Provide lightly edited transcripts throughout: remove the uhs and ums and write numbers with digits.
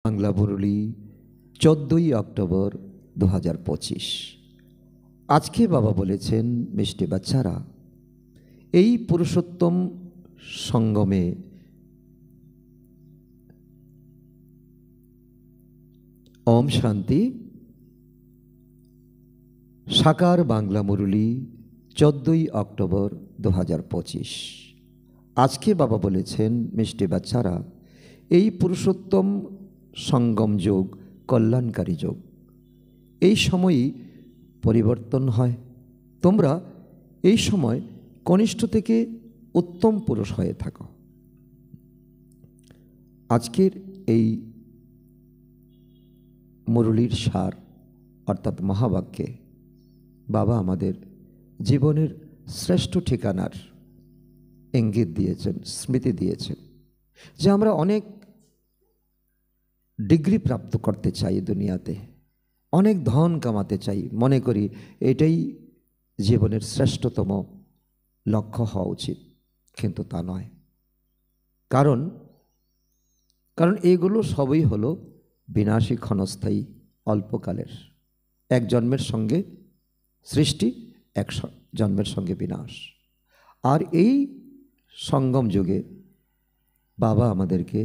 বাংলা মুরলী 14ই October 2025। আজকে বাবা বলেছেন, মিষ্টি বাচ্চারা, এই পুরুষোত্তম সঙ্গমে ওম শান্তি সাকার বাংলা মুরলী 14ই অক্টোবর 2025। আজকে বাবা বলেছেন, মিষ্টি বাচ্চারা, এই পুরুষোত্তম সঙ্গম যোগ কল্যাণকারী যোগ। এই সময়ই পরিবর্তন হয়। তোমরা এই সময় কনিষ্ঠ থেকে উত্তম পুরুষ হয়ে থাকো। আজকের এই মুরলীর সার অর্থাৎ মহাবাক্যে বাবা আমাদের জীবনের শ্রেষ্ঠ ঠিকানার ইঙ্গিত দিয়েছেন, স্মৃতি দিয়েছেন যে আমরা অনেক ডিগ্রি প্রাপ্ত করতে চাই, দুনিয়াতে অনেক ধন কামাতে চাই, মনে করি এটাই জীবনের শ্রেষ্ঠতম লক্ষ্য হওয়া উচিত, কিন্তু তা নয়। কারণ এগুলো সবই হলো বিনাশী, ক্ষণস্থায়ী, অল্পকালের। এক জন্মের সঙ্গে সৃষ্টি, এক জন্মের সঙ্গে বিনাশ। আর এই সঙ্গম যুগে বাবা আমাদেরকে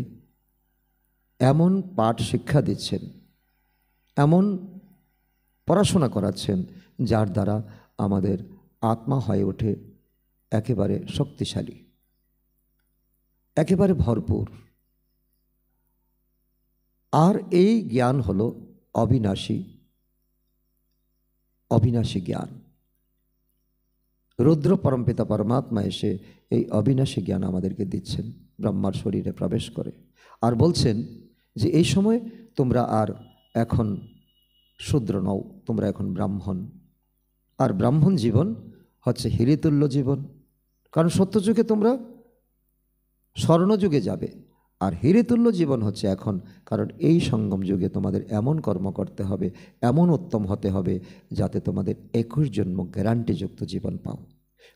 এমন পাঠ শিক্ষা দিচ্ছেন, এমন পড়াশোনা করাচ্ছেন, যার দ্বারা আমাদের আত্মা হয়ে ওঠে একেবারে শক্তিশালী, একেবারে ভরপুর। আর এই জ্ঞান হলো অবিনাশী জ্ঞান। রুদ্র পরমপিতা পরমাত্মা এসে এই অবিনাশী জ্ঞান আমাদেরকে দিচ্ছেন ব্রহ্মার শরীরে প্রবেশ করে, আর বলছেন যে এই সময় তোমরা আর এখন শূদ্র নও, তোমরা এখন ব্রাহ্মণ। আর ব্রাহ্মণ জীবন হচ্ছে হীরেতুল্য জীবন। কারণ সত্যযুগে তোমরা স্বর্ণযুগে যাবে, আর হীরেতুল্য জীবন হচ্ছে এখন। কারণ এই সঙ্গম যুগে তোমাদের এমন কর্ম করতে হবে, এমন উত্তম হতে হবে, যাতে তোমাদের 21 জন্ম গ্যারান্টিযুক্ত জীবন পাও।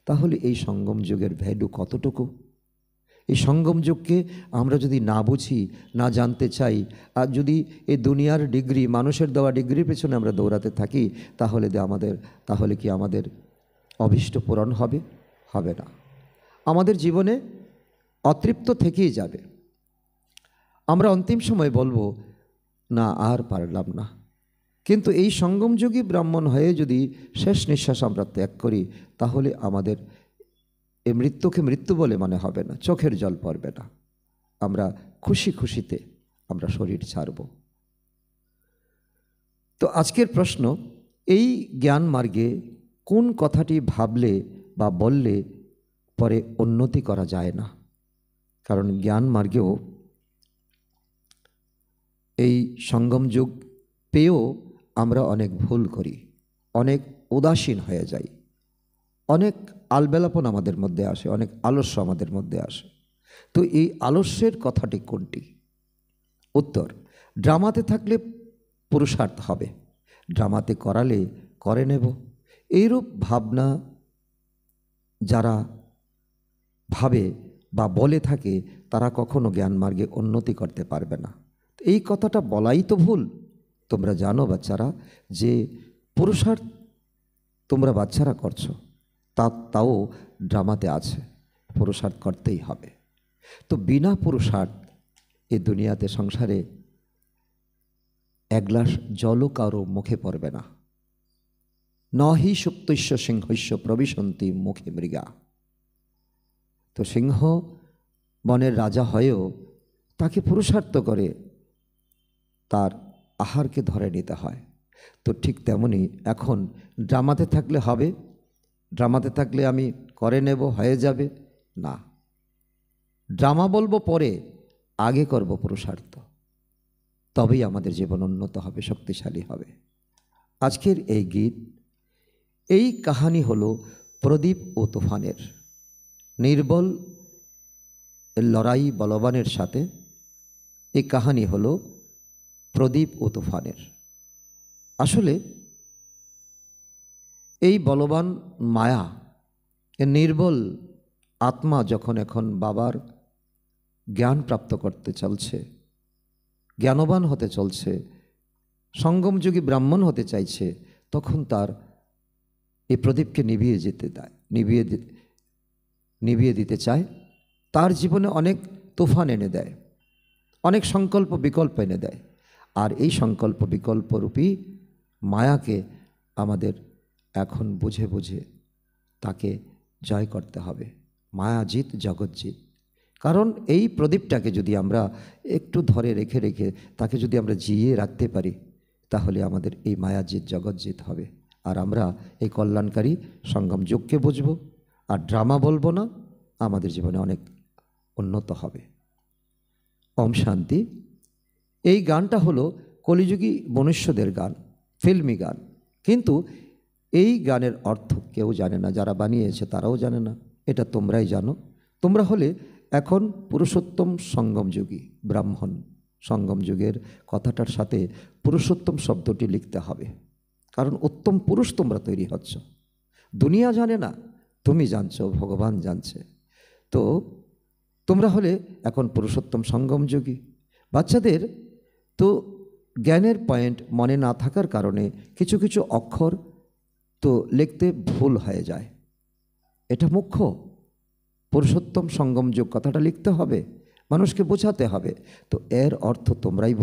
তাহলে এই সঙ্গম যুগের ভ্যালু কতটুকু? এই সঙ্গম যুগকে আমরা যদি না বুঝি, না জানতে চাই, আর যদি এই দুনিয়ার ডিগ্রি, মানুষের দেওয়া ডিগ্রির পেছনে আমরা দৌড়াতে থাকি, তাহলে কি আমাদের অভীষ্ট পূরণ হবে? হবে না। আমাদের জীবনে অতৃপ্ত থেকেই যাবে। আমরা অন্তিম সময় বলবো, না আর পারলাম না। কিন্তু এই সঙ্গম যুগী ব্রাহ্মণ হয়ে যদি শেষ নিঃশ্বাস আমরা ত্যাগ করি, তাহলে আমাদের এই মৃত্যুকে মৃত্যু বলে মনে হবে না, চোখের জল পড়বে না। আমরা খুশিতে আমরা শরীর ছাড়ব। তো আজকের প্রশ্ন, এই জ্ঞান মার্গে কোন কথাটি ভাবলে বা বললে পরে উন্নতি করা যায় না? কারণ জ্ঞান মার্গেও এই সঙ্গম যুগ পেয়েও আমরা অনেক ভুল করি, অনেক উদাসীন হয়ে যাই, অনেক আলবেলাপন আমাদের মধ্যে আসে, অনেক আলস্য আমাদের মধ্যে আসে। তো এই আলস্যের কথাটি কোনটি? উত্তর, ড্রামাতে থাকলে পুরুষার্থ হবে, ড্রামাতে করালে করে নেব। এইরূপ ভাবনা যারা ভাবে বা বলে থাকে, তারা কখনো জ্ঞান মার্গে উন্নতি করতে পারবে না। এই কথাটা বলাই তো ভুল। তোমরা জানো বাচ্চারা, যে পুরুষার্থ তোমরা বাচ্চারা করছো, তাও ড্রামাতে আছে, পুরুষার্থ করতেই হবে। তো বিনা পুরুষার্থ এই দুনিয়াতে, সংসারে এক গ্লাস জলও কারো মুখে পড়বে না। নহি সুপ্তস্য সিংহস্য প্রবিশন্তি মুখে মৃগা। তো সিংহ বনের রাজা হয়েও তাকে পুরুষার্থ করে তার আহারকে ধরে নিতে হয়। তো ঠিক তেমনি এখন ড্রামাতে থাকলে হবে, ড্রামাতে থাকলে আমি করে নেব, হয়ে যাবে না। ড্রামা বলবো পরে, আগে করব পুরুষার্থ, তবেই আমাদের জীবন উন্নত হবে, শক্তিশালী হবে। আজকের এই গীত, এই কাহানি হলো প্রদীপ ও তুফানের। নির্বল লড়াই বলবানের সাথে এই কাহানি হলো প্রদীপ ও তুফানের। আসলে এই বলবান মায়া, নির্বল আত্মা যখন এখন বাবার জ্ঞান প্রাপ্ত করতে চলছে, জ্ঞানবান হতে চলছে, সঙ্গমযোগী ব্রাহ্মণ হতে চাইছে, তখন তার এই প্রদীপকে নিভিয়ে দিতে চায়। তার জীবনে অনেক তুফান এনে দেয়, অনেক সংকল্প বিকল্প এনে দেয়। আর এই সংকল্প বিকল্পরূপী মায়াকে আমাদের এখন বুঝে বুঝে তাকে জয় করতে হবে। মায়াজিৎ জগৎজিৎ। কারণ এই প্রদীপটাকে যদি আমরা একটু ধরে রেখে রেখে তাকে যদি আমরা জিয়ে রাখতে পারি, তাহলে আমাদের এই মায়াজিৎ জগৎজিৎ হবে। আর আমরা এই কল্যাণকারী সঙ্গম যোগকে বুঝবো, আর ড্রামা বলবো না, আমাদের জীবনে অনেক উন্নত হবে। ওম শান্তি। এই গানটা হলো কলিযুগী মনুষ্যদের গান, ফিল্মি গান, কিন্তু এই গানের অর্থ কেউ জানে না, যারা বানিয়েছে তারাও জানে না, এটা তোমরাই জানো। তোমরা হলে এখন পুরুষোত্তম সঙ্গমযোগী ব্রাহ্মণ। সঙ্গম যুগের কথাটার সাথে পুরুষোত্তম শব্দটি লিখতে হবে, কারণ উত্তম পুরুষ তোমরা তৈরি হচ্ছ। দুনিয়া জানে না, তুমি জানছো, ভগবান জানছে। তো তোমরা হলে এখন পুরুষোত্তম সঙ্গমযোগী। বাচ্চাদের তো জ্ঞানের পয়েন্ট মনে না থাকার কারণে কিছু কিছু অক্ষর তো লিখতে ভুল হয়ে যায়। এটা মুখ্য। পুরুষোত্তম সঙ্গমযোগ কথাটা লিখতে হবে, মানুষকে বোঝাতে হবে। তো এর অর্থ তোমরাই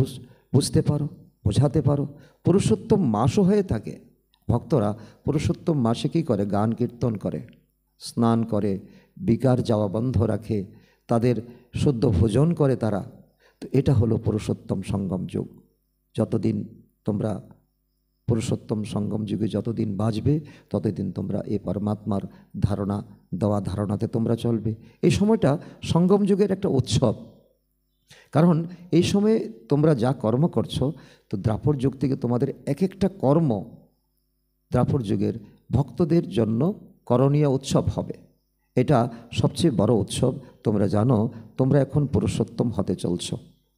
বুঝতে পারো, বোঝাতে পারো। পুরুষোত্তম মাসও হয়ে থাকে। ভক্তরা পুরুষোত্তম মাসে কী করে? গান কীর্তন করে, স্নান করে, বিকার যাওয়া বন্ধ রাখে, তাদের শুদ্ধ ভোজন করে তারা। তো এটা হলো পুরুষোত্তম সঙ্গম যুগ। যতদিন তোমরা পুরুষোত্তম সঙ্গম যুগে যতদিন বাঁচবে, ততদিন তোমরা এই পরমাত্মার ধারণাতে তোমরা চলবে। এই সময়টা সঙ্গম যুগের একটা উৎসব, কারণ এই সময়ে তোমরা যা কর্ম করছো, তো দ্রাপর যুগ থেকে তোমাদের এক একটা কর্ম দ্রাপর যুগের ভক্তদের জন্য করণীয় উৎসব হবে। এটা সবচেয়ে বড় উৎসব। তোমরা জানো তোমরা এখন পুরুষোত্তম হতে চলছ,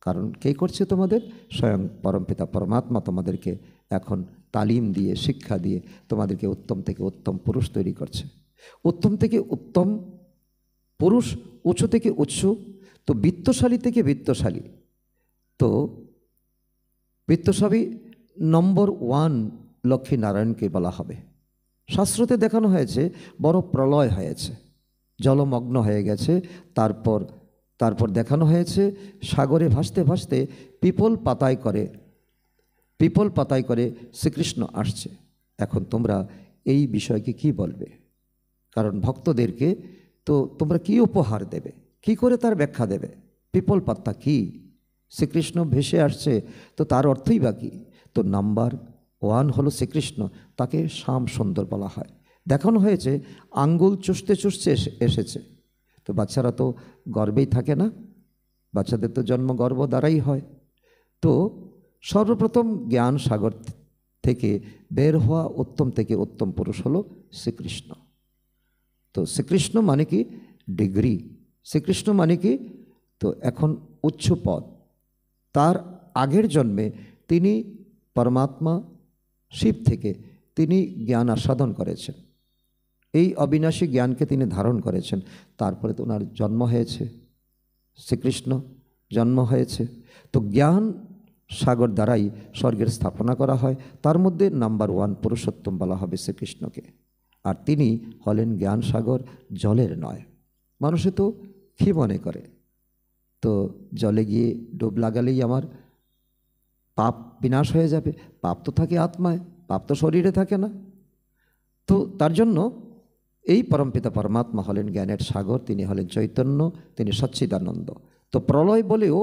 কারণ কে করছে? তোমাদের স্বয়ং পরমপিতা পরমাত্মা তোমাদেরকে এখন তালিম দিয়ে, শিক্ষা দিয়ে তোমাদেরকে উত্তম থেকে উত্তম পুরুষ তৈরি করছে। উত্তম থেকে উত্তম পুরুষ, উঁচু থেকে উঁচু, তো বিত্তশালী থেকে বিত্তশালী। তো বিত্তশালী নম্বর 1 লক্ষ্মীনারায়ণকে বলা হবে। শাস্ত্রতে দেখানো হয়েছে বড় প্রলয় হয়েছে, জলমগ্ন হয়ে গেছে। তারপর দেখানো হয়েছে সাগরে ভাসতে ভাসতে পিপল পাতায় করে শ্রীকৃষ্ণ আসছে। এখন তোমরা এই বিষয়কে কি বলবে? কারণ ভক্তদেরকে তো তোমরা কি উপহার দেবে, কি করে তার ব্যাখ্যা দেবে? পিপল পাতা কি? শ্রীকৃষ্ণ ভেসে আসছে, তো তার অর্থই বা কী? তো নাম্বার 1 হলো শ্রীকৃষ্ণ, তাকে শ্যাম সুন্দর বলা হয়। দেখানো হয়েছে আঙ্গুল চুষতে চুষতে এসেছে। তো বাচ্চারা তো গর্বেই থাকে না, বাচ্চাদের তো জন্ম গর্ব দ্বারাই হয়। তো সর্বপ্রথম জ্ঞান সাগর থেকে বের হওয়া উত্তম থেকে উত্তম পুরুষ হলো শ্রীকৃষ্ণ। তো শ্রীকৃষ্ণ মানে কি? ডিগ্রি। শ্রীকৃষ্ণ মানে কি? তো এখন উচ্চ পদ। তার আগের জন্মে তিনি পরমাত্মা শিব থেকে তিনি জ্ঞান আস্বাদন করেছেন, এই অবিনাশী জ্ঞানকে তিনি ধারণ করেছেন। তারপরে তো ওনার জন্ম হয়েছে, শ্রীকৃষ্ণ জন্ম হয়েছে। তো জ্ঞান সাগর দ্বারাই স্বর্গের স্থাপনা করা হয়। তার মধ্যে নাম্বার 1 পুরুষোত্তম বলা হবে শ্রীকৃষ্ণকে। আর তিনি হলেন জ্ঞান সাগর, জলের নয়। মানুষে তো কী মনে করে? তো জলে গিয়ে ডুব লাগালেই আমার পাপ বিনাশ হয়ে যাবে। পাপ তো থাকে আত্মায়, পাপ তো শরীরে থাকে না। তো তার জন্য এই পরমপিতা পরমাত্মা হলেন জ্ঞানের সাগর, তিনি হলেন চৈতন্য, তিনি সচ্চিদানন্দ। তো প্রলয় বলেও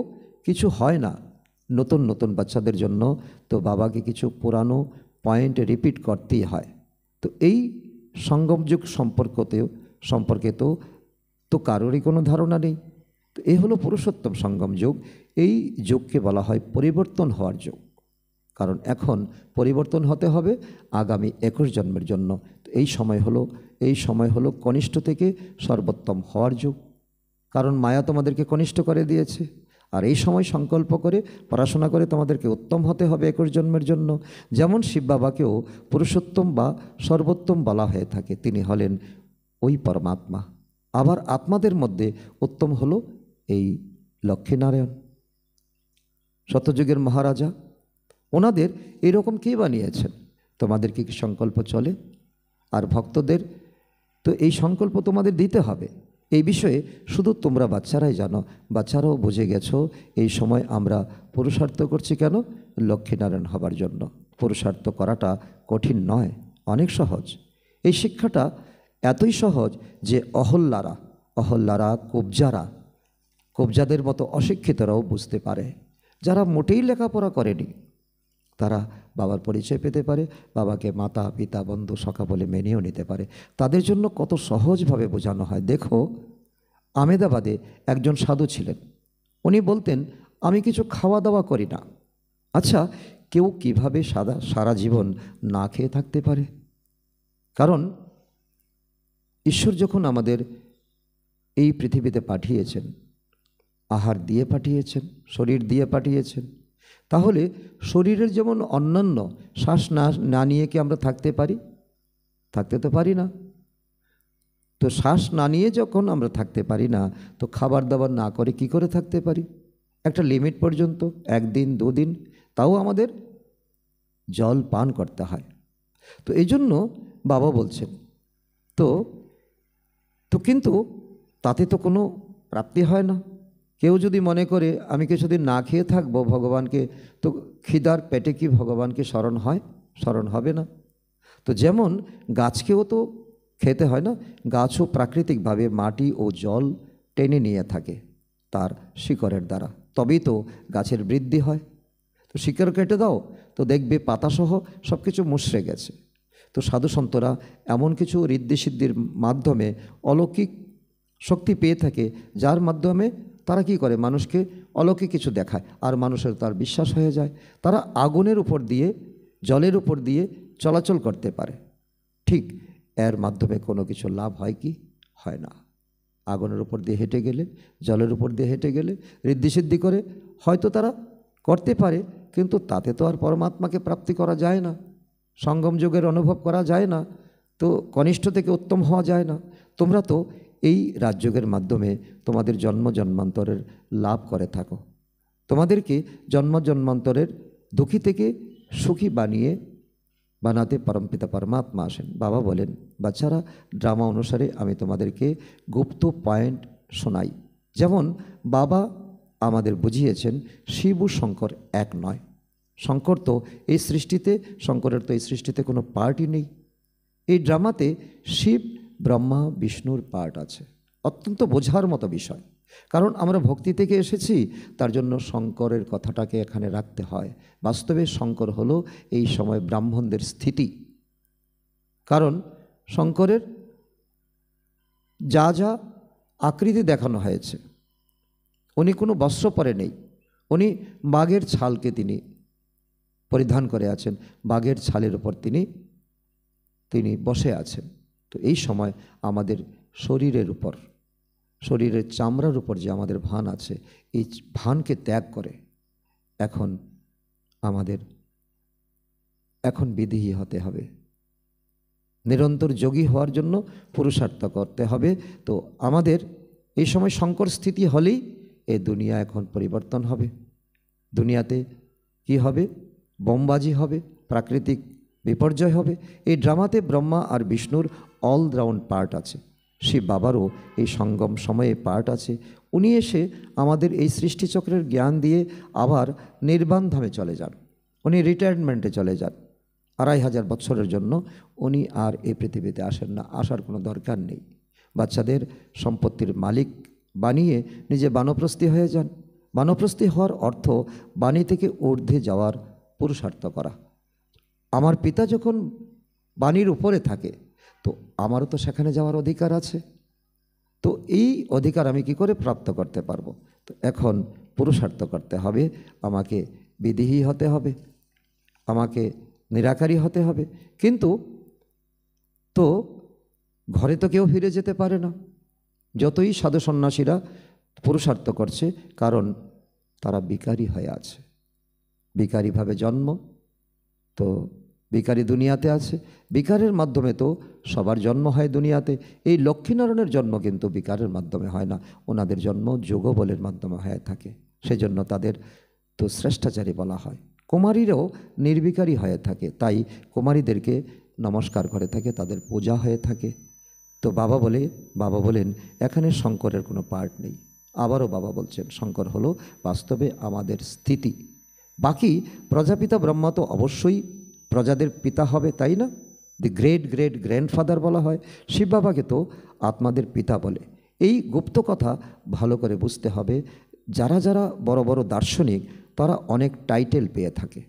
কিছু হয় না নতুন নতুন বাচ্চাদের জন্য। তো বাবাকে কিছু পুরানো পয়েন্ট রিপিট করতেই হয়। তো এই সঙ্গম যুগ সম্পর্কে তো কারোরই কোনো ধারণা নেই। তো এই হলো পুরুষোত্তম সঙ্গম যুগ। এই যুগকে বলা হয় পরিবর্তন হওয়ার যুগ, কারণ এখন পরিবর্তন হতে হবে আগামী 21 জন্মের জন্য। তো এই সময় হলো কনিষ্ঠ থেকে সর্বোত্তম হওয়ার যুগ, কারণ মায়া তোমাদেরকে কনিষ্ঠ করে দিয়েছে। আর এই সময় সংকল্প করে পড়াশোনা করে তোমাদেরকে উত্তম হতে হবে 21 জন্মের জন্য। যেমন শিব বাবাকেও পুরুষোত্তম বা সর্বোত্তম বলা হয়ে থাকে, তিনি হলেন ওই পরমাত্মা। আবার আত্মাদের মধ্যে উত্তম হলো এই লক্ষ্মীনারায়ণ। সত্যযুগের মহারাজা, ওনাদের এরকম কে বানিয়েছেন? তোমাদেরকে কি সংকল্প চলে? আর ভক্তদের তো এই সংকল্প তোমাদের দিতে হবে। এই বিষয়ে শুধু তোমরা বাচ্চারাই জানো, বাচ্চারাও বুঝে গেছো এই সময় আমরা পুরুষার্থ করছি কেন? লক্ষ্মীনারায়ণ হবার জন্য। পুরুষার্থ করাটা কঠিন নয়, অনেক সহজ। এই শিক্ষাটা এতই সহজ যে অহল্যারা কবজাদের মতো অশিক্ষিতরাও বুঝতে পারে। যারা মোটেই লেখাপড়া করেনি তারা বাবার পরিচয় পেতে পারে, বাবাকে মাতা পিতা বন্ধু সখা বলে মেনেও নিতে পারে। তাদের জন্য কত সহজভাবে বোঝানো হয়। দেখো, আমেদাবাদে একজন সাধু ছিলেন। উনি বলতেন, আমি কিছু খাওয়া দাওয়া করি না। আচ্ছা, কেউ কিভাবে সারা জীবন না খেয়ে থাকতে পারে? কারণ ঈশ্বর যখন আমাদের এই পৃথিবীতে পাঠিয়েছেন, আহার দিয়ে পাঠিয়েছেন, শরীর দিয়ে পাঠিয়েছেন, তাহলে শরীরের যেমন অন্যান্য শ্বাস না নিয়ে কি আমরা থাকতে পারি? থাকতে তো পারি না। তো শ্বাস না নিয়ে যখন আমরা থাকতে পারি না, তো খাবার দাবার না করে কি করে থাকতে পারি? একটা লিমিট পর্যন্ত, একদিন দুদিন, তাও আমাদের জল পান করতে হয়। তো এই জন্য বাবা বলছেন, তো কিন্তু তাতে তো কোনো প্রাপ্তি হয় না। কেউ যদি মনে করে আমি কিছুদিন না খেয়ে থাকবো ভগবানকে, তো খিদার পেটে কি ভগবানকে স্মরণ হয়? স্মরণ হবে না। তো যেমন গাছকেও তো খেতে হয় না, গাছও প্রাকৃতিকভাবে মাটি ও জল টেনে নিয়ে থাকে তার শিকড়ের দ্বারা, তবেই তো গাছের বৃদ্ধি হয়। তো শিকড় কেটে দাও তো দেখবে পাতাসহ সব কিছু মুষড়ে গেছে। তো সাধু সন্তরা এমন কিছু ঋদ্ধিসিদ্ধির মাধ্যমে অলৌকিক শক্তি পেয়ে থাকে, যার মাধ্যমে তারা কি করে? মানুষকে অলৌকিক কিছু দেখায়, আর মানুষের তার বিশ্বাস হয়ে যায়। তারা আগুনের উপর দিয়ে, জলের উপর দিয়ে চলাচল করতে পারে। ঠিক এর মাধ্যমে কোনো কিছু লাভ হয় কি? হয় না। আগুনের উপর দিয়ে হেঁটে গেলে, জলের উপর দিয়ে হেঁটে গেলে ঋদ্ধিসিদ্ধি করে হয়তো তারা করতে পারে, কিন্তু তাতে তো আর পরমাত্মাকে প্রাপ্তি করা যায় না, সঙ্গম যোগের অনুভব করা যায় না, তো কনিষ্ঠ থেকে উত্তম হওয়া যায় না। তোমরা তো এই রাজযোগের মাধ্যমে তোমাদের জন্ম জন্মান্তরের লাভ করে থাকো। তোমাদেরকে জন্ম জন্মান্তরের দুঃখী থেকে সুখী বানাতে পরমপিতা পরমাত্মা আসেন। বাবা বলেন, বাচ্চারা, ড্রামা অনুসারে আমি তোমাদেরকে গুপ্ত পয়েন্ট শোনাই। যেমন বাবা আমাদের বুঝিয়েছেন শিব ও শঙ্কর এক নয়। শঙ্করের তো এই সৃষ্টিতে কোনো পার্টই নেই। এই ড্রামাতে শিব ব্রহ্মা বিষ্ণুর পার্ট আছে। অত্যন্ত বোঝার মতো বিষয়, কারণ আমরা ভক্তি থেকে এসেছি, তার জন্য শঙ্করের কথাটাকে এখানে রাখতে হয়। বাস্তবে শঙ্কর হলো এই সময় ব্রাহ্মণদের স্থিতি। কারণ শঙ্করের যা যা আকৃতি দেখানো হয়েছে, উনি কোনো বস্ত্র পরে নেই, উনি বাঘের ছালকে তিনি পরিধান করে আছেন, বাঘের ছালের উপর তিনি বসে আছেন। তো এই সময় আমাদের শরীরের চামড়ার উপর যে আমাদের ভান আছে, এই ভানকে ত্যাগ করে এখন বিদেহী হতে হবে। নিরন্তর যোগী হওয়ার জন্য পুরুষার্থ করতে হবে। তো আমাদের এই সময় শঙ্কর স্থিতি হলেই এ দুনিয়া এখন পরিবর্তন হবে। দুনিয়াতে কি হবে? বোমবাজি হবে, প্রাকৃতিক বিপর্যয় হবে। এই ড্রামাতে ব্রহ্মা আর বিষ্ণুর অলরাউন্ড পার্ট আছে। শিব বাবারও এই সঙ্গম সময়ে পার্ট আছে। উনি এসে আমাদের এই সৃষ্টিচক্রের জ্ঞান দিয়ে আবার নির্বাণ ধামে চলে যান, উনি রিটায়ারমেন্টে চলে যান। 2500 বছরের জন্য উনি আর এই পৃথিবীতে আসেন না, আসার কোনো দরকার নেই। বাচ্চাদের সম্পত্তির মালিক বানিয়ে নিজে বানপ্রস্থী হয়ে যান। বানপ্রস্থী হওয়ার অর্থ বাণী থেকে ঊর্ধ্বে যাওয়ার পুরুষার্থ করা। আমার পিতা যখন বাণীর উপরে থাকে, তো আমারও তো সেখানে যাওয়ার অধিকার আছে। তো এই অধিকার আমি কি করে প্রাপ্ত করতে পারবো? তো এখন পুরুষার্থ করতে হবে, আমাকে বিদেহী হতে হবে, আমাকে নিরাকারী হতে হবে। কিন্তু তো ঘরে তো কেউ ফিরে যেতে পারে না, যতই সাধু সন্ন্যাসীরা পুরুষার্থ করছে, কারণ তারা বিকারী হয়ে আছে। বিকারীভাবে জন্ম, তো বিকারী দুনিয়াতে আছে। বিকারের মাধ্যমে তো সবার জন্ম হয় দুনিয়াতে। এই লক্ষ্মীনারায়ণের জন্ম কিন্তু বিকারের মাধ্যমে হয় না, ওনাদের জন্ম যোগবলের মাধ্যমে হয়ে থাকে। সেজন্য তাদের তো শ্রেষ্ঠাচারী বলা হয়। কুমারীরাও নির্বিকারী হয়ে থাকে, তাই কুমারীদেরকে নমস্কার করে থাকে, তাদের পূজা হয়ে থাকে। তো বাবা বলেন এখানে শঙ্করের কোনো পার্ট নেই। আবারও বাবা বলছেন শঙ্কর হলো বাস্তবে আমাদের স্থিতি। বাকি প্রজাপিতা ব্রহ্মা তো অবশ্যই প্রজাদের পিতা হবে, তাই না? দি গ্রেট গ্রেট গ্র্যান্ডফাদার বলা হয়। শিব বাবাকে তো আত্মাদের পিতা বলে। এই গুপ্ত কথা ভালো করে বুঝতে হবে। যারা যারা বড় বড় দার্শনিক তারা অনেক টাইটেল পেয়ে থাকে।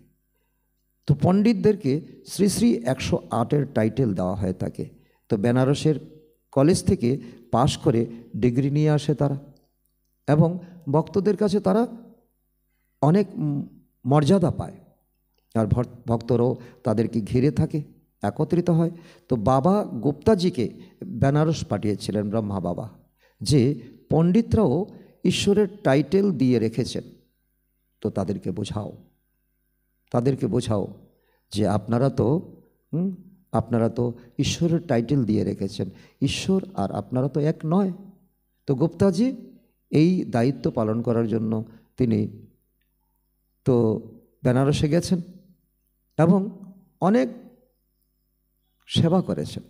তো পণ্ডিতদেরকে শ্রী শ্রী 108-এর টাইটেল দেওয়া হয়ে থাকে। তো বেনারসের কলেজ থেকে পাশ করে ডিগ্রি নিয়ে আসে তারা, এবং ভক্তদের কাছে তারা অনেক মর্যাদা পায়, আর ভক্তরাও তাদেরকে ঘিরে থাকে, একত্রিত হয়। তো বাবা গুপ্তাজিকে বেনারস পাঠিয়েছিলেন ব্রহ্মা বাবা, যে পণ্ডিতরাও ঈশ্বরের টাইটেল দিয়ে রেখেছেন, তো তাদেরকে বোঝাও যে আপনারা তো ঈশ্বরের টাইটেল দিয়ে রেখেছেন, ঈশ্বর আর আপনারা তো এক নয়। তো গুপ্তাজি এই দায়িত্ব পালন করার জন্য তিনি তো বেনারসে গেছেন এবং অনেক সেবা করেছেন।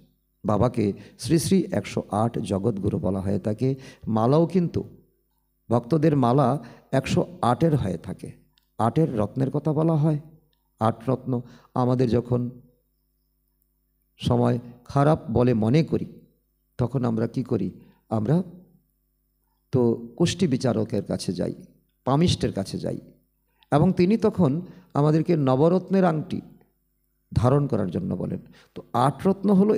বাবাকে শ্রী শ্রী 108 জগৎগুরু বলা হয়ে থাকে। মালাও কিন্তু ভক্তদের মালা 108-এর হয়ে থাকে। 8-এর রত্নের কথা বলা হয়। 8 রত্ন। আমাদের যখন সময় খারাপ বলে মনে করি তখন আমরা কি করি? আমরা তো কুষ্টি বিচারকের কাছে যাই, পামিষ্টের কাছে যাই, এবং তিনি তখন আমাদেরকে নবরত্নের আংটি ধারণ করার জন্য বলেন। তো 8 রত্ন হলো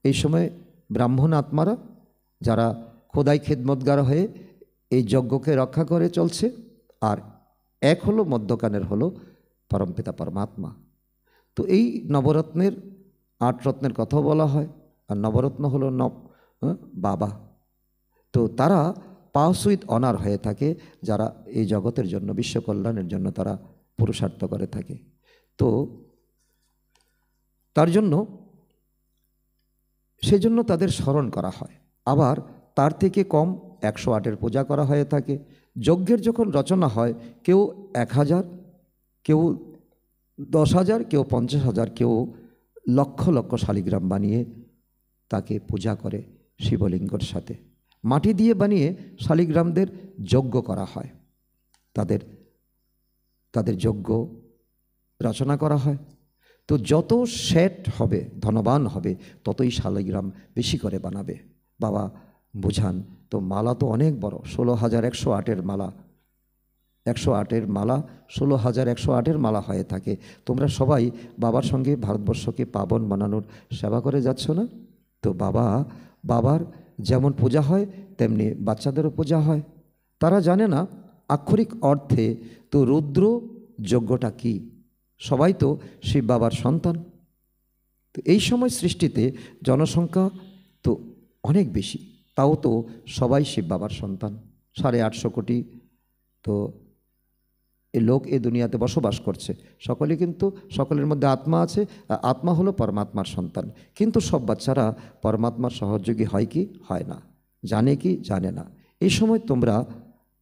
এই সময়ে ব্রাহ্মণ আত্মারা যারা খোদাই খেদমতগার হয়ে এই যজ্ঞকে রক্ষা করে চলছে, আর এক হলো মধ্যকানের হলো পরমপিতা পরমাত্মা। তো এই নবরত্নের 8 রত্নের কথাও বলা হয়। আর নবরত্ন হলো বাবা। তো তারা পাস উইথ অনার হয়ে থাকে, যারা এই জগতের জন্য, বিশ্ব কল্যাণের জন্য তারা পুরুষার্থ করে থাকে। তো তার জন্য সেজন্য তাদের স্মরণ করা হয়। আবার তার থেকে কম 108-এর পূজা করা হয়ে থাকে। যজ্ঞের যখন রচনা হয়, কেউ 1000, কেউ 10,000, কেউ 50,000, কেউ লক্ষ লক্ষ শালিগ্রাম বানিয়ে তাকে পূজা করে শিবলিঙ্গর সাথে। মাটি দিয়ে বানিয়ে শালিগ্রামদের যজ্ঞ করা হয়, তাদের যজ্ঞ রচনা করা হয়। তো যত শেঠ হবে, ধনবান হবে, ততই শালিগ্রাম বেশি করে বানাবে। বাবা বুঝান। তো মালা তো অনেক বড়, 16,108-এর মালা, 108-এর মালা 16,108-এর মালা হয়ে থাকে। তোমরা সবাই বাবার সঙ্গে ভারতবর্ষকে পাবন বানানোর সেবা করে যাচ্ছ না? তো বাবার যেমন পূজা হয় তেমনি বাচ্চাদেরও পূজা হয়। তারা জানে না আক্ষরিক অর্থে তো রুদ্র যজ্ঞটা কি। সবাই তো শিব বাবার সন্তান। তো এই সময় সৃষ্টিতে জনসংখ্যা তো অনেক বেশি, তাও তো সবাই শিব বাবার সন্তান। 850 কোটি তো এই লোক এই দুনিয়াতে বসবাস করছে। সকলে কিন্তু সকলের মধ্যে আত্মা আছে, আত্মা হলো পরমাত্মার সন্তান। কিন্তু সব বাচ্চারা পরমাত্মার সহযোগী হয় কি হয় না, জানে কি জানে না। এই সময় তোমরা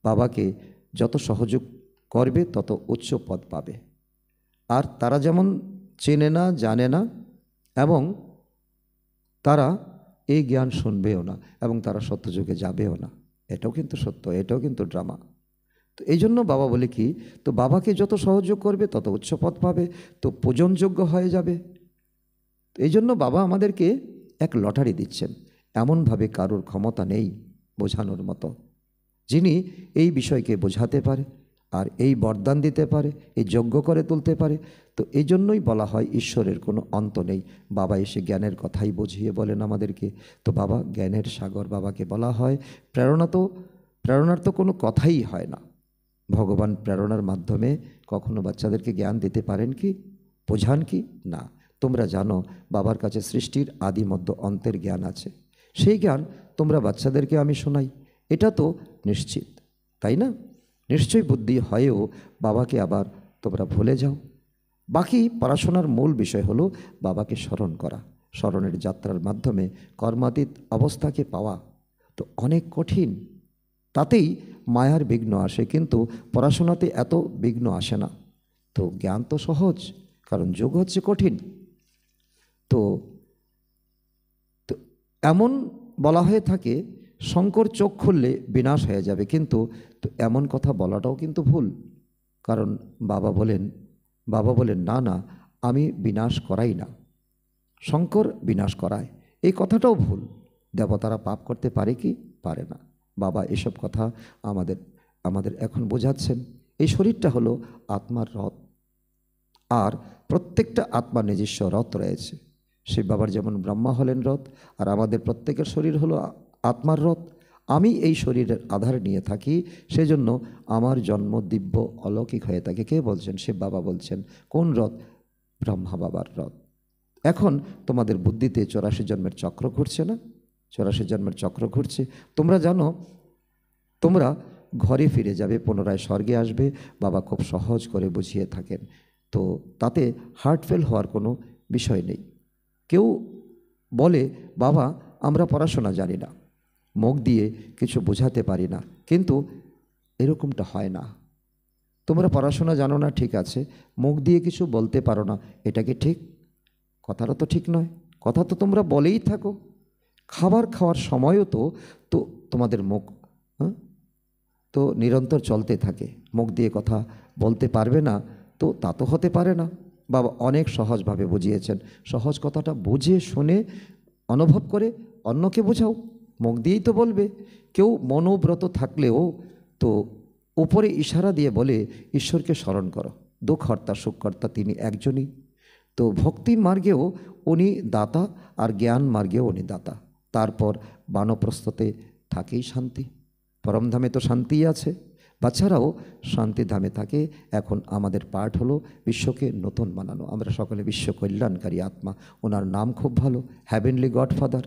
বাবাকে যত সহযোগ করবে তত উচ্চ পদ পাবে। আর তারা যেমন চেনে না, জানে না, এবং তারা এই জ্ঞান শুনবেও না, এবং তারা সত্যযুগে যাবেও না। এটাও কিন্তু সত্য, এটাও কিন্তু ড্রামা। তো এই জন্য বাবা বলে কি, তো বাবাকে যত সহযোগ করবে তত উচ্চ পদ পাবে, তো পূজনযোগ্য হয়ে যাবে। তো এই জন্য বাবা আমাদেরকে এক লটারি দিচ্ছেন। এমনভাবে কারোর ক্ষমতা নেই বোঝানোর মতো, যিনি এই বিষয়কে বোঝাতে পারে আর এই বরদান দিতে পারে, এই যজ্ঞ করে তুলতে পারে। তো এই জন্যই বলা হয় ঈশ্বরের কোনো অন্ত নেই। বাবা এসে জ্ঞানের কথাই বুঝিয়ে বলেন আমাদেরকে। তো বাবা জ্ঞানের সাগর বাবাকে বলা হয়। প্রেরণার তো কোনো কথাই হয় না। ভগবান প্রেরণার মাধ্যমে কখনো বাচ্চাদেরকে জ্ঞান দিতে পারেন কি, বোঝান কি? না। তোমরা জানো বাবার কাছে সৃষ্টির আদি মধ্য অন্তের জ্ঞান আছে। সেই জ্ঞান তোমরা বাচ্চাদেরকে আমি শোনাই, এটা তো নিশ্চিত, তাই না? নিশ্চয়ই বুদ্ধি হয়েও বাবাকে আবার তোমরা ভুলে যাও। বাকি পড়াশোনার মূল বিষয় হলো বাবাকে স্মরণ করা। স্মরণের যাত্রার মাধ্যমে কর্মাতীত অবস্থাকে পাওয়া তো অনেক কঠিন। তাতেই মায়ার বিঘ্ন আসে, কিন্তু পড়াশোনাতে এত বিঘ্ন আসে না। তো জ্ঞান তো সহজ, কারণ যোগ হচ্ছে কঠিন। তো তো এমন বলা হয়ে থাকে শঙ্কর চোখ খুললে বিনাশ হয়ে যাবে, কিন্তু তো এমন কথা বলাটাও কিন্তু ভুল। কারণ বাবা বলেন না না, আমি বিনাশ করাই না, শঙ্কর বিনাশ করায়। এই কথাটাও ভুল। দেবতারা পাপ করতে পারে কি? পারে না। বাবা এসব কথা আমাদের আমাদের এখন বোঝাচ্ছেন। এই শরীরটা হলো আত্মার রথ, আর প্রত্যেকটা আত্মার নিজস্ব রথ রয়েছে। শিব বাবার যেমন ব্রহ্মা হলেন রথ, আর আমাদের প্রত্যেকের শরীর হলো আত্মার রথ। আমি এই শরীরের আধার নিয়ে থাকি, সেজন্য আমার জন্ম দিব্য অলৌকিক হয়ে থাকে। কে বলছেন? শিব বাবা বলছেন। কোন রথ? ব্রহ্মা বাবার রথ। এখন তোমাদের বুদ্ধিতে 84 জন্মের চক্র ঘুরছে না? 84 জন্মের চক্র ঘুরছে। তোমরা জানো তোমরা ঘরে ফিরে যাবে, পুনরায় স্বর্গে আসবে। বাবা খুব সহজ করে বুঝিয়ে থাকেন। তো তাতে হার্ট ফেল হওয়ার কোনো বিষয় নেই। কেউ বলে বাবা আমরা পড়াশোনা জানি না, মুখ দিয়ে কিছু বোঝাতে পারি না, কিন্তু এরকমটা হয় না। তোমরা পড়াশোনা জানো না, ঠিক আছে, মুখ দিয়ে কিছু বলতে পারো না, এটা কি ঠিক? কথাটা তো ঠিক নয়। কথা তো তোমরা বলেই থাকো। খাবার খাওয়ার সময়ও তো তো তোমাদের মুখ তো নিরন্তর চলতে থাকে। মুখ দিয়ে কথা বলতে পারবে না, তো তা তো হতে পারে না। বাবা অনেক সহজভাবে বুঝিয়েছেন। সহজ কথাটা বুঝে শুনে অনুভব করে অন্যকে বোঝাও। মুখ দিয়েই তো বলবে। কেউ মনোব্রত থাকলেও তো উপরে ইশারা দিয়ে বলে ঈশ্বরকে স্মরণ করো, দুঃখহর্তা সুখকর্তা তিনি একজনই। তো ভক্তি মার্গেও উনি দাতা, আর জ্ঞান মার্গেও উনি দাতা। তারপর বানপ্রস্থতে থাকেই শান্তি। পরমধামে তো শান্তিই আছে, বাচ্চারাও শান্তিধামে থাকে। এখন আমাদের পাঠ হলো বিশ্বকে নতুন বানানো। আমরা সকলে বিশ্ব কল্যাণকারী আত্মা। ওনার নাম খুব ভালো, হ্যাভেনলি গডফাদার,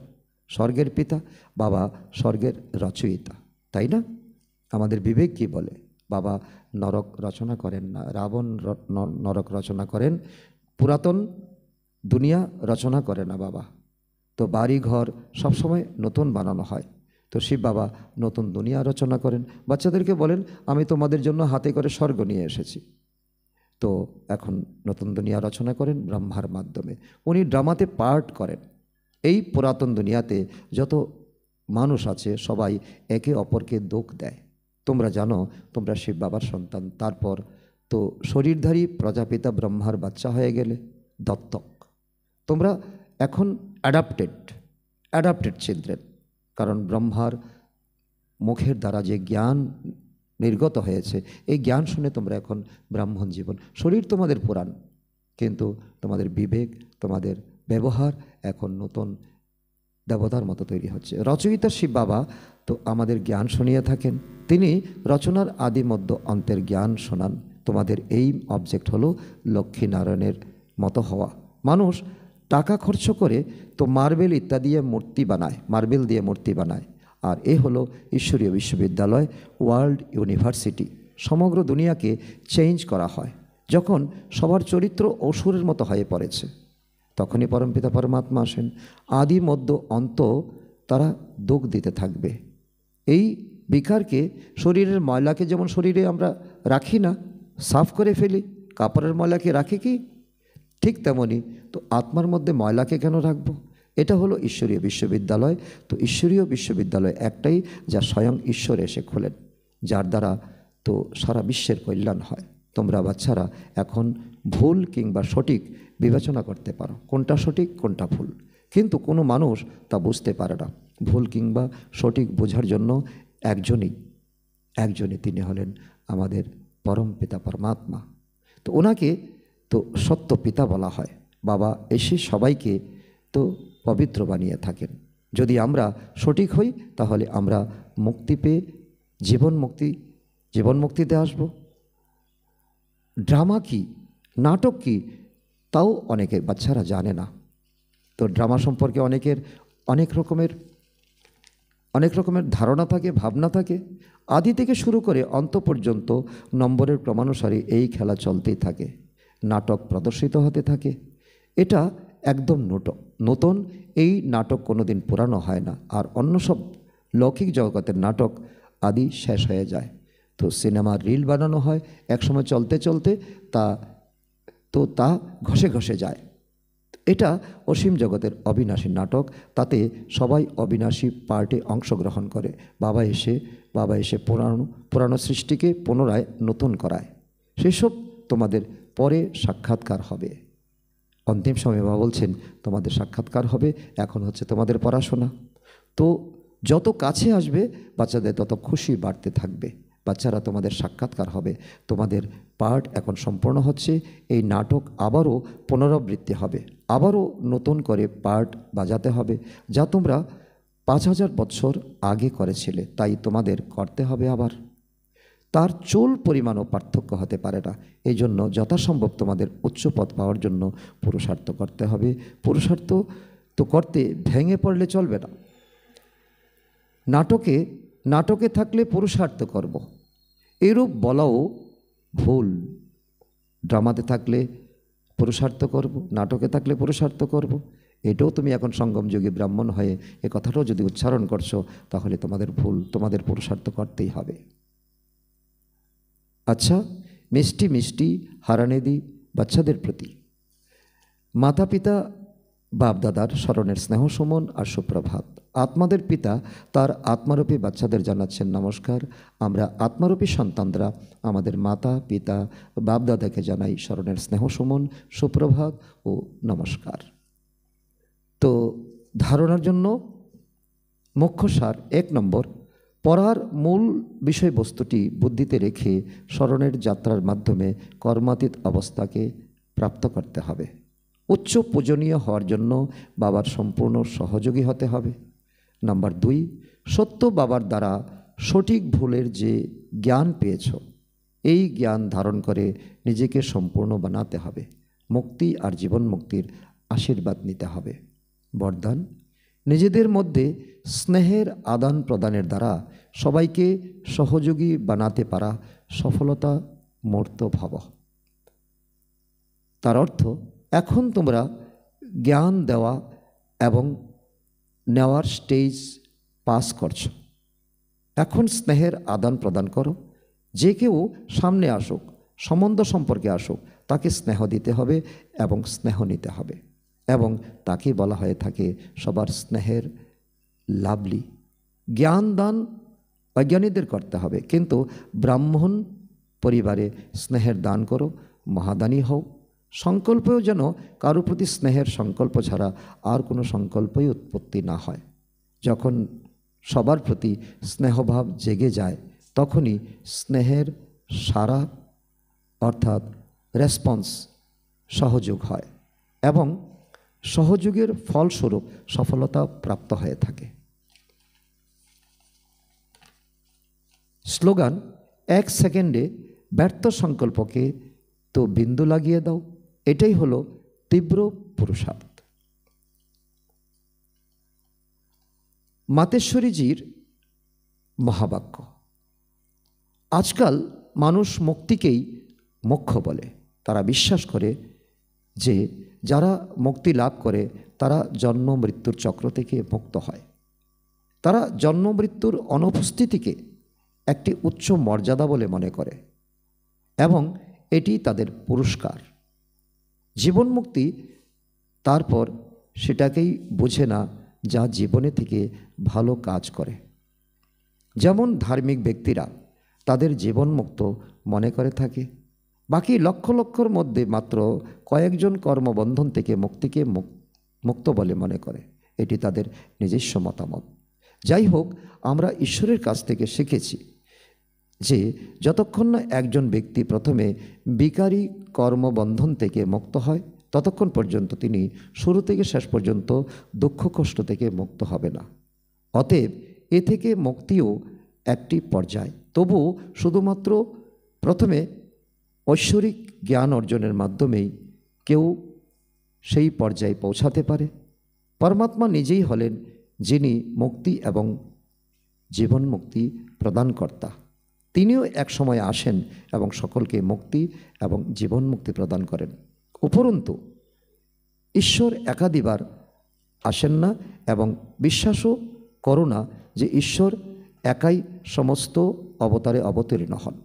স্বর্গের পিতা। বাবা স্বর্গের রচয়িতা, তাই না? আমাদের বিবেক কি বলে? বাবা নরক রচনা করেন না, রাবণ নরক রচনা করেন, পুরাতন দুনিয়া রচনা করে না বাবা। তো বাড়ি ঘর সবসময় নতুন বানানো হয়। তো শিব বাবা নতুন দুনিয়া রচনা করেন। বাচ্চাদেরকে বলেন আমি তোমাদের জন্য হাতে করে স্বর্গ নিয়ে এসেছি। তো এখন নতুন দুনিয়া রচনা করেন ব্রহ্মার মাধ্যমে। উনি ড্রামাতে পার্ট করেন। এই পুরাতন দুনিয়াতে যত মানুষ আছে সবাই একে অপরকে দোষ দেয়। তোমরা জানো তোমরা শিব বাবার সন্তান। তারপর তো শরীরধারী প্রজাপিতা ব্রহ্মার বাচ্চা হয়ে গেলে দত্তক। তোমরা এখন অ্যাডাপ্টেড চিলড্রেন। কারণ ব্রহ্মার মুখের দ্বারা যে জ্ঞান নির্গত হয়েছে, এই জ্ঞান শুনে তোমরা এখন ব্রাহ্মণ জীবন। শরীর তোমাদের পুরাণ, কিন্তু তোমাদের বিবেক, তোমাদের ব্যবহার এখন নতুন দেবতার মতো তৈরি হচ্ছে। রচয়িতা শিব বাবা তো আমাদের জ্ঞান শুনিয়ে থাকেন। তিনি রচনার আদি মধ্য অন্তের জ্ঞান শোনান। তোমাদের এই অবজেক্ট হলো লক্ষ্মীনারায়ণের মতো হওয়া। মানুষ টাকা খরচ করে তো মার্বেল ইত্যাদি মূর্তি বানায়, মার্বেল দিয়ে মূর্তি বানায়। আর এ হলো ঈশ্বরীয় বিশ্ববিদ্যালয়, ওয়ার্ল্ড ইউনিভার্সিটি। সমগ্র দুনিয়াকে চেঞ্জ করা হয়। যখন সবার চরিত্র অসুরের মতো হয়ে পড়েছে, তখনই পরমপিতা পরমাত্মা আসেন। আদি মধ্য অন্ত তারা দুঃখ দিতে থাকবে। এই বিকারকে, শরীরের ময়লাকে যেমন শরীরে আমরা রাখি না, সাফ করে ফেলি, কাপড়ের ময়লাকে রাখি কি? ঠিক তেমনই তো আত্মার মধ্যে ময়লাকে কেন রাখবো? এটা হলো ঈশ্বরীয় বিশ্ববিদ্যালয়। তো ঈশ্বরীয় বিশ্ববিদ্যালয় একটাই, যা স্বয়ং ঈশ্বর এসে খোলেন, যার দ্বারা তো সারা বিশ্বের কল্যাণ হয়। তোমরা বাচ্চারা এখন ভুল কিংবা সঠিক বিবেচনা করতে পারো, কোনটা সঠিক কোনটা ভুল। কিন্তু কোনো মানুষ তা বুঝতে পারে না। ভুল কিংবা সঠিক বোঝার জন্য একজনই, তিনি হলেন আমাদের পরম পিতা পরমাত্মা। তো ওনাকে তো সত্য পিতা বলা হয়। বাবা এসে সবাইকে তো পবিত্র বানিয়ে থাকেন। যদি আমরা সঠিক হই তাহলে আমরা মুক্তি পেয়ে জীবন মুক্তিতে আসব। ড্রামা কি, নাটক কি, তাও অনেকে বাচ্চারা জানে না। তো ড্রামা সম্পর্কে অনেকের অনেক রকমের ধারণা থাকে, ভাবনা থাকে। আদি থেকে শুরু করে অন্ত পর্যন্ত নম্বরের ক্রমানুসারে এই খেলা চলতেই থাকে, নাটক প্রদর্শিত হতে থাকে। এটা একদম নতুন। এই নাটক কোনোদিন পুরানো হয় না। আর অন্য সব লৌকিক জগতের নাটক আদি শেষ হয়ে যায়। তো সিনেমার রিল বানানো হয়, একসময় চলতে চলতে তা ঘষে ঘষে যায়। এটা অসীম জগতের অবিনাশী নাটক। তাতে সবাই অবিনাশী পার্টে অংশগ্রহণ করে। বাবা এসে পুরানো সৃষ্টিকে পুনরায় নতুন করায়। সেসব তোমাদের পরে সাক্ষাৎকার হবে। অন্তিম সময়ে বাবা বলছেন তোমাদের সাক্ষাৎকার হবে, এখন হচ্ছে তোমাদের পড়াশোনা। তো যত কাছে আসবে বাচ্চাদের তত খুশি বাড়তে থাকবে। বাচ্চারা তোমাদের সাক্ষাৎকার হবে, তোমাদের পার্ট এখন সম্পূর্ণ হচ্ছে। এই নাটক আবারও পুনরাবৃত্তি হবে, আবারও নতুন করে পার্ট বাজাতে হবে, যা তোমরা 5000 বছর আগে করেছিলে, তাই তোমাদের করতে হবে আবার। তার চুল পরিমাণও পার্থক্য হতে পারে না। এই জন্য যথাসম্ভব তোমাদের উচ্চ পদ পাওয়ার জন্য পুরুষার্থ করতে হবে। পুরুষার্থ তো করতে ভেঙে পড়লে চলবে না। নাটকে থাকলে পুরুষার্থ করব, এরূপ বলাও ভুল। ড্রামাতে থাকলে পুরুষার্থ করব, নাটকে থাকলে পুরুষার্থ করব, এটাও তুমি এখন সঙ্গমযোগী ব্রাহ্মণ হয়ে এ কথাটাও যদি উচ্চারণ করছো তাহলে তোমাদের ভুল। তোমাদের পুরুষার্থ করতেই হবে। আচ্ছা, মিষ্টি মিষ্টি হারানেদি বাচ্চাদের প্রতি মাতা পিতা বাপদাদার স্মরণের স্নেহ সুমন আর সুপ্রভাত। আত্মাদের পিতা তার আত্মারূপী বাচ্চাদের জানাচ্ছেন নমস্কার। আমরা আত্মারূপী সন্তানরা আমাদের মাতা পিতা বাপদাদাকে জানাই স্মরণের স্নেহ সুমন, সুপ্রভাত ও নমস্কার। তো ধারণার জন্য মুখ্য সার 1 নম্বর, পড়ার মূল বিষয়বস্তুটি বুদ্ধিতে রেখে স্মরণের যাত্রার মাধ্যমে কর্মাতীত অবস্থাকে প্রাপ্ত করতে হবে। উচ্চ পূজনীয় হওয়ার জন্য বাবার সম্পূর্ণ সহযোগী হতে হবে। নাম্বার 2, সত্য বাবার দ্বারা সঠিক ভুলের যে জ্ঞান পেয়েছ, এই জ্ঞান ধারণ করে নিজেকে সম্পূর্ণ বানাতে হবে। মুক্তি আর জীবন মুক্তির আশীর্বাদ নিতে হবে। বরদান, নিজেদের মধ্যে স্নেহের আদান প্রদানের দ্বারা সবাইকে সহযোগী বানাতে পারা সফলতা মূর্ত ভাব। তার অর্থ, এখন তোমরা জ্ঞান দেওয়া এবং নেওয়ার স্টেজ পাস করছো। এখন স্নেহের আদান প্রদান করো। যে কেউ সামনে আসুক, সম্বন্ধ সম্পর্কে আসুক, তাকে স্নেহ দিতে হবে এবং স্নেহ নিতে হবে। এবং তাকে বলা হয়ে থাকে সবার স্নেহের লাভলি। জ্ঞান দান অজ্ঞানীদের করতে হবে, কিন্তু ব্রাহ্মণ পরিবারে স্নেহের দান করো, মহাদানী হও। সংকল্পেও যেন কারো প্রতি স্নেহের সংকল্প ছাড়া আর কোনো সংকল্পই উৎপত্তি না হয়। যখন সবার প্রতি স্নেহভাব জেগে যায় তখনই স্নেহের সারা অর্থাৎ রেসপন্স সহযোগ হয় এবং সহযোগের ফলস্বরূপ সফলতা প্রাপ্ত হয়ে থাকে। স্লোগান, 1 সেকেন্ডে ব্যর্থ সংকল্পকে তো বিন্দু লাগিয়ে দাও। এটাই হলো তীব্র পুরুষার্থ। মাতেশ্বরীজির মহাবাক্য। আজকাল মানুষ মুক্তিকেই মোক্ষ বলে। তারা বিশ্বাস করে যে যারা মুক্তি লাভ করে তারা জন্ম মৃত্যুর চক্র থেকে মুক্ত হয়। তারা জন্ম মৃত্যুর অনুপস্থিতিকে একটি উচ্চ মর্যাদা বলে মনে করে এবং এটি তাদের পুরস্কার। জীবন মুক্তি তারপর সেটাকেই বোঝে না যা জীবনে থেকে ভালো কাজ করে। যেমন ধার্মিক ব্যক্তিরা তাদের জীবন মুক্ত মনে করে থাকে, বাকি লক্ষ লক্ষর মধ্যে মাত্র কয়েকজন কর্মবন্ধন থেকে মুক্তিকে মুক্ত বলে মনে করে। এটি তাদের নিজস্ব মতামত। যাই হোক, আমরা ঈশ্বরের কাছ থেকে শিখেছি যে যতক্ষণ না একজন ব্যক্তি প্রথমে বিকারী কর্মবন্ধন থেকে মুক্ত হয় ততক্ষণ পর্যন্ত তিনি শুরু থেকে শেষ পর্যন্ত দুঃখ কষ্ট থেকে মুক্ত হবে না। অতএব এ থেকে মুক্তিও একটি পর্যায়। তবু শুধুমাত্র প্রথমে ঐশ্বরিক জ্ঞান অর্জনের মাধ্যমেই কেউ সেই পর্যায়ে পৌঁছাতে পারে। পরমাত্মা নিজেই হলেন যিনি মুক্তি এবং জীবন মুক্তি প্রদানকর্তা। তিনিও এক সময় আসেন এবং সকলকে মুক্তি এবং জীবন মুক্তি প্রদান করেন। উপরন্তু ঈশ্বর একাধিবার আসেন না এবং বিশ্বাসও করো না যে ঈশ্বর একাই সমস্ত অবতারে অবতীর্ণ হন।